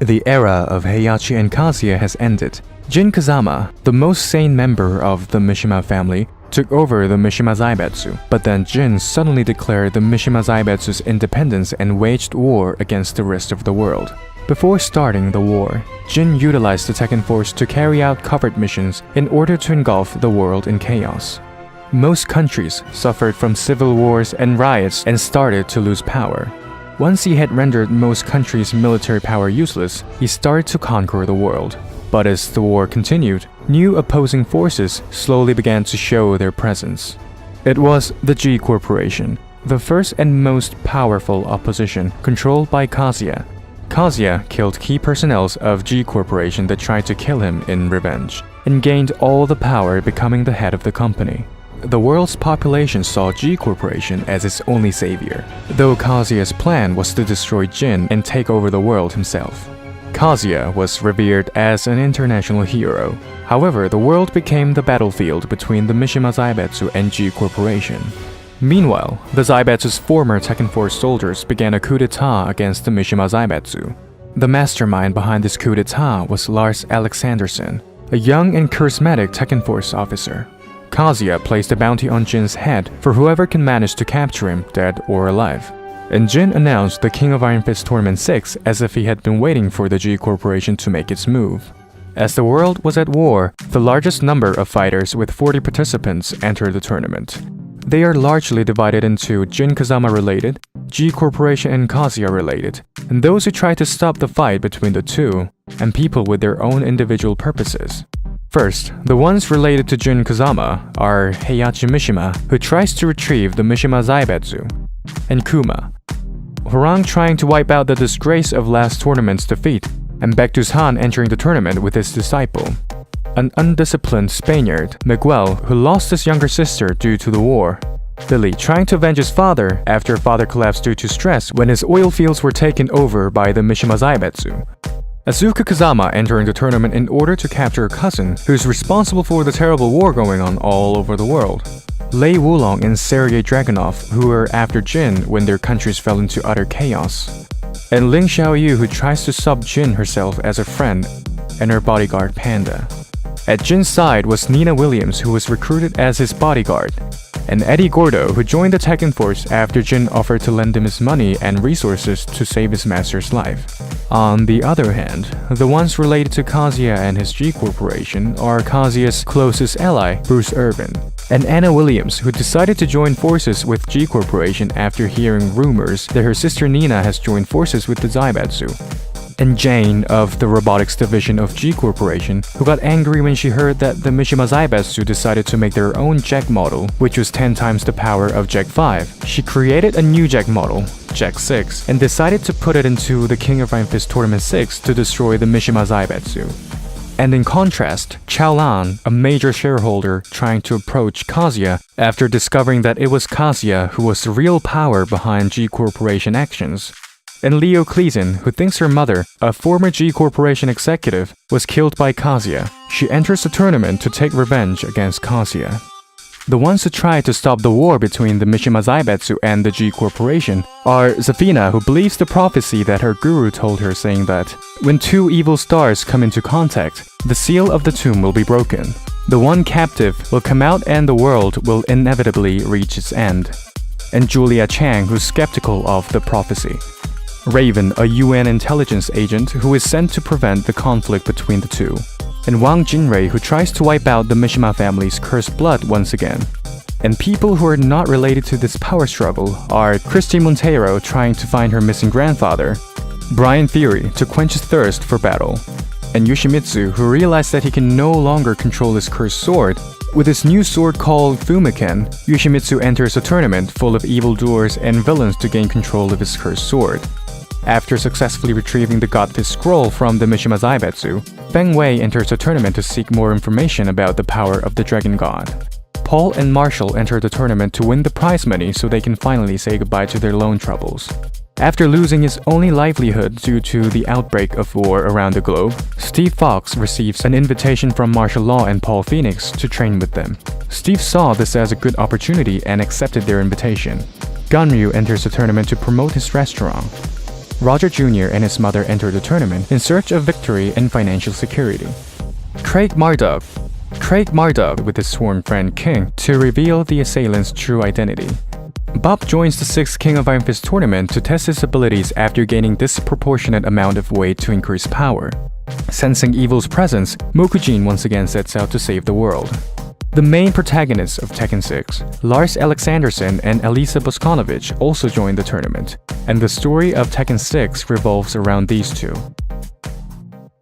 The era of Heihachi and Kazuya has ended. Jin Kazama, the most sane member of the Mishima family, took over the Mishima Zaibetsu, but then Jin suddenly declared the Mishima Zaibetsu's independence and waged war against the rest of the world. Before starting the war, Jin utilized the Tekken force to carry out covert missions in order to engulf the world in chaos. Most countries suffered from civil wars and riots and started to lose power. Once he had rendered most countries' military power useless, he started to conquer the world. But as the war continued, new opposing forces slowly began to show their presence. It was the G Corporation, the first and most powerful opposition, controlled by Kazuya. Kazuya killed key personnel of G Corporation that tried to kill him in revenge, and gained all the power, becoming the head of the company. The world's population saw G Corporation as its only savior, though Kazuya's plan was to destroy Jin and take over the world himself. Kazuya was revered as an international hero. However, the world became the battlefield between the Mishima Zaibetsu and G Corporation. Meanwhile, the Zaibetsu's former Tekken Force soldiers began a coup d'etat against the Mishima Zaibetsu. The mastermind behind this coup d'etat was Lars Alexanderson, a young and charismatic Tekken Force officer. Kazuya placed a bounty on Jin's head for whoever can manage to capture him, dead or alive. And Jin announced the King of Iron Fist Tournament 6 as if he had been waiting for the G Corporation to make its move. As the world was at war, the largest number of fighters with 40 participants entered the tournament. They are largely divided into Jin Kazama related, G Corporation and Kazuya related, and those who try to stop the fight between the two, and people with their own individual purposes. First, the ones related to Jin Kazama are Heihachi Mishima, who tries to retrieve the Mishima Zaibetsu, and Kuma, Hwarang trying to wipe out the disgrace of last tournament's defeat, and Baekdu's Han entering the tournament with his disciple. An undisciplined Spaniard, Miguel, who lost his younger sister due to the war. Lily trying to avenge his father after father collapsed due to stress when his oil fields were taken over by the Mishima Zaibetsu. Asuka Kazama entering the tournament in order to capture her cousin, who's responsible for the terrible war going on all over the world. Lei Wulong and Sergei Dragunov, who were after Jin when their countries fell into utter chaos. And Ling Xiaoyu, who tries to sub Jin herself as a friend, and her bodyguard Panda. At Jin's side was Nina Williams, who was recruited as his bodyguard, and Eddie Gordo, who joined the Tekken Force after Jin offered to lend him his money and resources to save his master's life. On the other hand, the ones related to Kazuya and his G Corporation are Kazuya's closest ally, Bruce Irvin, and Anna Williams, who decided to join forces with G Corporation after hearing rumors that her sister Nina has joined forces with the Zaibetsu. And Jane of the robotics division of G Corporation, who got angry when she heard that the Mishima Zaibetsu decided to make their own Jack model, which was 10 times the power of Jack 5. She created a new Jack model, Jack 6, and decided to put it into the King of Iron Fist Tournament 6 to destroy the Mishima Zaibetsu. And in contrast, Chao Lan, a major shareholder, trying to approach Kazuya after discovering that it was Kazuya who was the real power behind G Corporation actions. And Leo Cleason, who thinks her mother, a former G Corporation executive, was killed by Kazuya. She enters the tournament to take revenge against Kazuya. The ones who try to stop the war between the Mishima Zaibetsu and the G Corporation are Zafina, who believes the prophecy that her guru told her, saying that when two evil stars come into contact, the seal of the tomb will be broken. The one captive will come out and the world will inevitably reach its end. And Julia Chang, who's skeptical of the prophecy. Raven, a UN intelligence agent who is sent to prevent the conflict between the two. And Wang Jinrei, who tries to wipe out the Mishima family's cursed blood once again. And people who are not related to this power struggle are Christy Montero trying to find her missing grandfather, Brian Fury to quench his thirst for battle, and Yoshimitsu, who realized that he can no longer control his cursed sword. With his new sword called Fumiken, Yoshimitsu enters a tournament full of evildoers and villains to gain control of his cursed sword. After successfully retrieving the God Fist scroll from the Mishima Zaibetsu, Feng Wei enters a tournament to seek more information about the power of the Dragon God. Paul and Marshall enter the tournament to win the prize money so they can finally say goodbye to their loan troubles. After losing his only livelihood due to the outbreak of war around the globe, Steve Fox receives an invitation from Martial Law and Paul Phoenix to train with them. Steve saw this as a good opportunity and accepted their invitation. Ganryu enters the tournament to promote his restaurant. Roger Jr. and his mother enter the tournament in search of victory and financial security. Craig Marduk with his sworn friend King to reveal the assailant's true identity. Bob joins the 6th King of Iron Fist tournament to test his abilities after gaining disproportionate amount of weight to increase power. Sensing evil's presence, Mokujin once again sets out to save the world. The main protagonists of Tekken 6, Lars Alexanderson and Elisa Boskonovich, also joined the tournament, and the story of Tekken 6 revolves around these two.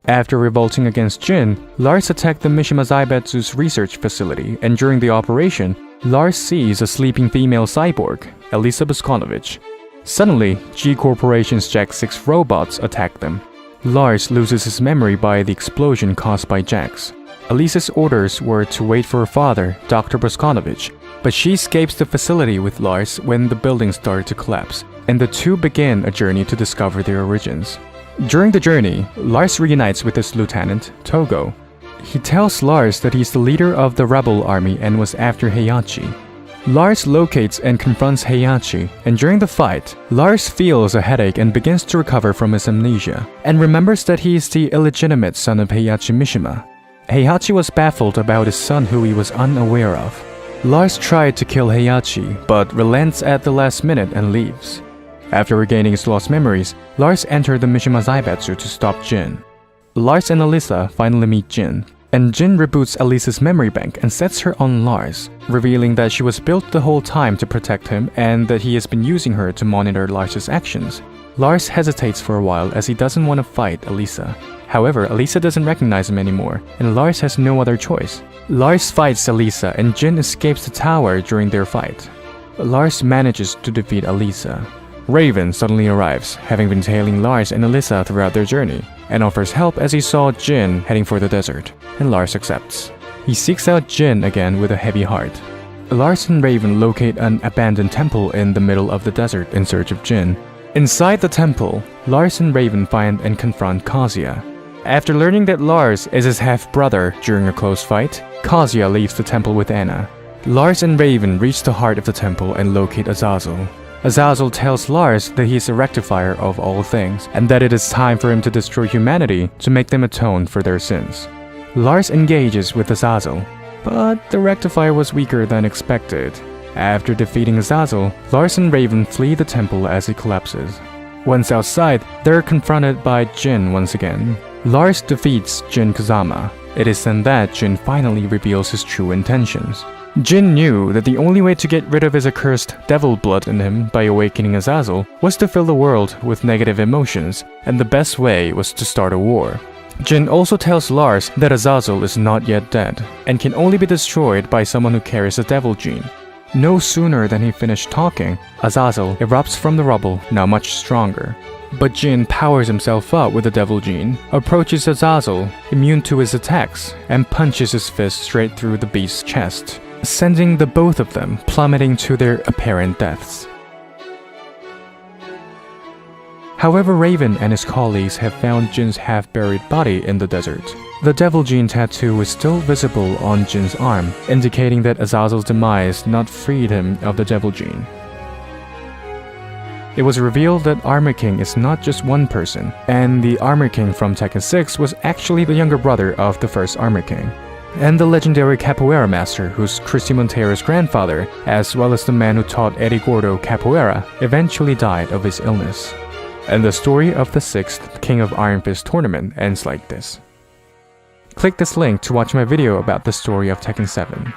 After revolting against Jin, Lars attacked the Mishima Zaibatsu's research facility, and during the operation, Lars sees a sleeping female cyborg, Elisa Boskonovich. Suddenly, G Corporation's Jack 6 robots attack them. Lars loses his memory by the explosion caused by Jax. Elisa's orders were to wait for her father, Dr. Boskonovich, but she escapes the facility with Lars when the building started to collapse, and the two begin a journey to discover their origins. During the journey, Lars reunites with his lieutenant, Togo. He tells Lars that he's the leader of the rebel army and was after Heihachi. Lars locates and confronts Heihachi, and during the fight, Lars feels a headache and begins to recover from his amnesia, and remembers that he is the illegitimate son of Heihachi Mishima. Heihachi was baffled about his son who he was unaware of. Lars tried to kill Heihachi, but relents at the last minute and leaves. After regaining his lost memories, Lars entered the Mishima Zaibatsu to stop Jin. Lars and Elisa finally meet Jin, and Jin reboots Elisa's memory bank and sets her on Lars, revealing that she was built the whole time to protect him and that he has been using her to monitor Lars's actions. Lars hesitates for a while as he doesn't want to fight Elisa. However, Elisa doesn't recognize him anymore, and Lars has no other choice. Lars fights Elisa and Jin escapes the tower during their fight. Lars manages to defeat Elisa. Raven suddenly arrives, having been tailing Lars and Elisa throughout their journey, and offers help as he saw Jin heading for the desert, and Lars accepts. He seeks out Jin again with a heavy heart. Lars and Raven locate an abandoned temple in the middle of the desert in search of Jin. Inside the temple, Lars and Raven find and confront Kazuya. After learning that Lars is his half-brother during a close fight, Kazuya leaves the temple with Anna. Lars and Raven reach the heart of the temple and locate Azazel. Azazel tells Lars that he is a rectifier of all things, and that it is time for him to destroy humanity to make them atone for their sins. Lars engages with Azazel, but the rectifier was weaker than expected. After defeating Azazel, Lars and Raven flee the temple as it collapses. Once outside, they're confronted by Jin once again. Lars defeats Jin Kazama. It is then that Jin finally reveals his true intentions. Jin knew that the only way to get rid of his accursed devil blood in him by awakening Azazel was to fill the world with negative emotions, and the best way was to start a war. Jin also tells Lars that Azazel is not yet dead, and can only be destroyed by someone who carries a devil gene. No sooner than he finished talking, Azazel erupts from the rubble, now much stronger. But Jin powers himself up with the devil gene, approaches Azazel, immune to his attacks, and punches his fist straight through the beast's chest, sending the both of them plummeting to their apparent deaths. However, Raven and his colleagues have found Jin's half-buried body in the desert. The devil gene tattoo is still visible on Jin's arm, indicating that Azazel's demise not freed him of the devil gene. It was revealed that Armor King is not just one person, and the Armor King from Tekken 6 was actually the younger brother of the first Armor King, and the legendary capoeira master who's Christy Montero's grandfather, as well as the man who taught Eddie Gordo capoeira, eventually died of his illness. And the story of the 6th King of Iron Fist tournament ends like this. Click this link to watch my video about the story of Tekken 7.